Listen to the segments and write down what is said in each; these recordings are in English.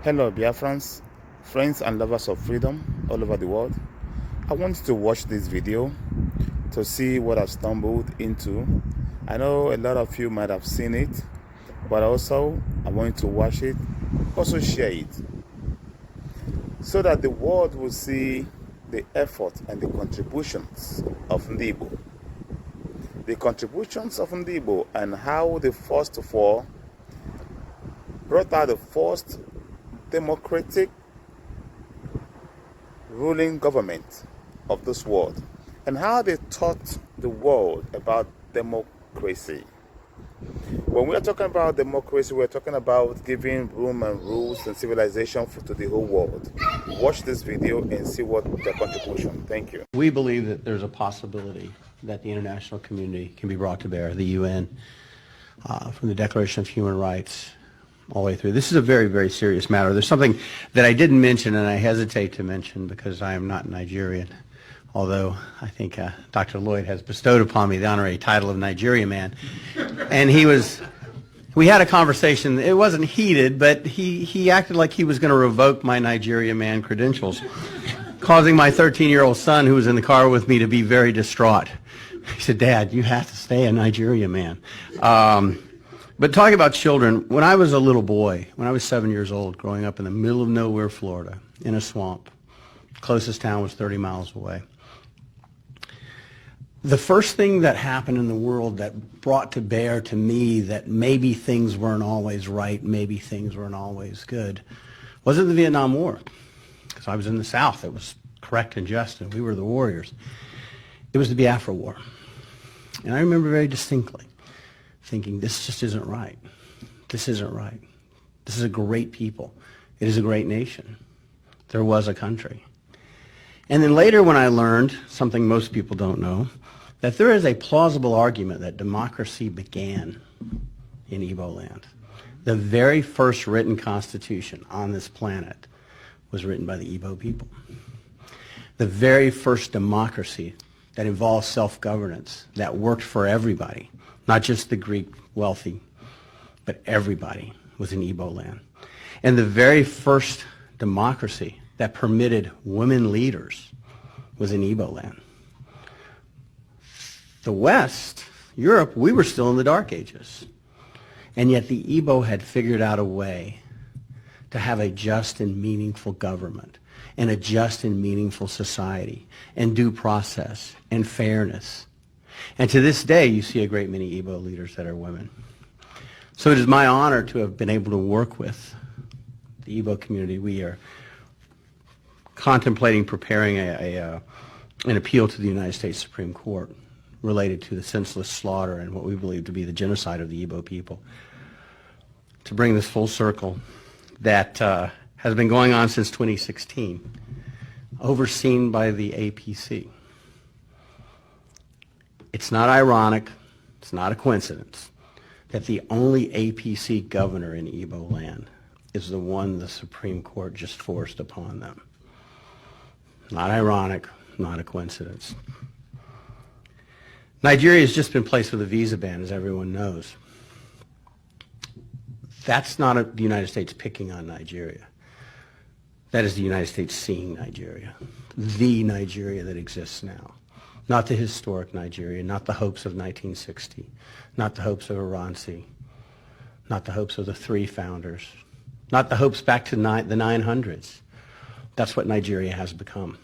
Hello, Biafrans, friends and lovers of freedom all over the world. I want you to watch this video to see what I've stumbled into. I know a lot of you might have seen it, but also I want you to watch it, also share it, so that the world will see the effort and the contributions of Ndibo. The contributions of Ndibo and how they first of all brought out the first democratic ruling government of this world, and how they taught the world about democracy. When we are talking about democracy, we're talking about giving room and rules and civilization to the whole world. Watch this video and see what their contribution. Thank you. We believe that there's a possibility that the international community can be brought to bear, the UN, from the Declaration of Human Rights all the way through. This is a very, very serious matter. There's something that I didn't mention, and I hesitate to mention because I am not Nigerian, although I think Dr. Lloyd has bestowed upon me the honorary title of Nigeria man. And we had a conversation. It wasn't heated, but he acted like he was going to revoke my Nigeria man credentials, causing my 13-year-old son, who was in the car with me, to be very distraught. He said, "Dad, you have to stay a Nigeria man." But talking about children, when I was a little boy, when I was 7 years old, growing up in the middle of nowhere, Florida, in a swamp, closest town was 30 miles away. The first thing that happened in the world that brought to bear to me that maybe things weren't always right, maybe things weren't always good, wasn't the Vietnam War. Because I was in the South. It was correct and just, and we were the warriors. It was the Biafra War. And I remember very distinctly thinking, this just isn't right. This isn't right. This is a great people. It is a great nation. There was a country. And then later when I learned, something most people don't know, that there is a plausible argument that democracy began in Igbo land. The very first written constitution on this planet was written by the Igbo people. The very first democracy that involved self-governance, that worked for everybody, not just the Greek wealthy, but everybody, was in Igbo land. And the very first democracy that permitted women leaders was in Igbo land. The West, Europe, we were still in the Dark Ages. And yet the Igbo had figured out a way to have a just and meaningful government and a just and meaningful society and due process and fairness. And to this day, you see a great many Igbo leaders that are women. So it is my honor to have been able to work with the Igbo community. We are contemplating preparing an appeal to the United States Supreme Court related to the senseless slaughter and what we believe to be the genocide of the Igbo people, to bring this full circle that has been going on since 2016, overseen by the APC. It's not ironic, it's not a coincidence, that the only APC governor in Igbo land is the one the Supreme Court just forced upon them. Not ironic, not a coincidence. Nigeria has just been placed with a visa ban, as everyone knows. That's not the United States picking on Nigeria. That is the United States seeing Nigeria, the Nigeria that exists now. Not the historic Nigeria, not the hopes of 1960, not the hopes of Iransi, not the hopes of the three founders, not the hopes back to the 900s. That's what Nigeria has become.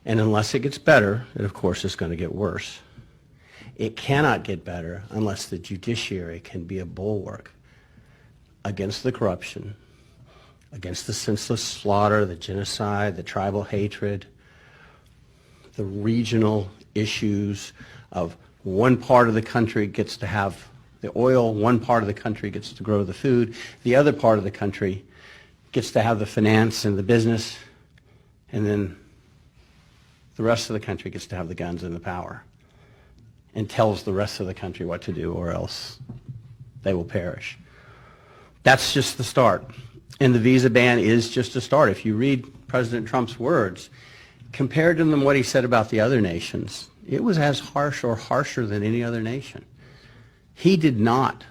And unless it gets better, it of course is going to get worse. It cannot get better unless the judiciary can be a bulwark against the corruption, against the senseless slaughter, the genocide, the tribal hatred, the regional issues of one part of the country gets to have the oil, one part of the country gets to grow the food, the other part of the country gets to have the finance and the business, and then the rest of the country gets to have the guns and the power and tells the rest of the country what to do, or else they will perish. That's just the start. And the visa ban is just a start. If you read President Trump's words, compared to what he said about the other nations, it was as harsh or harsher than any other nation. He did not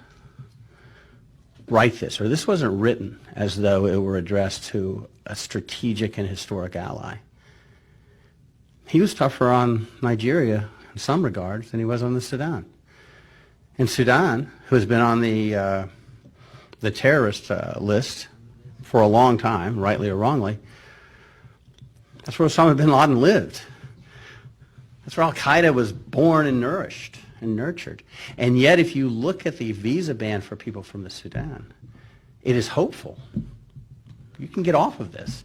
write this, or this wasn't written as though it were addressed to a strategic and historic ally. He was tougher on Nigeria in some regards than he was on the Sudan. And Sudan, who has been on the terrorist list for a long time, rightly or wrongly, that's where Osama bin Laden lived. That's where Al-Qaeda was born and nourished and nurtured. And yet, if you look at the visa ban for people from the Sudan, it is hopeful. You can get off of this.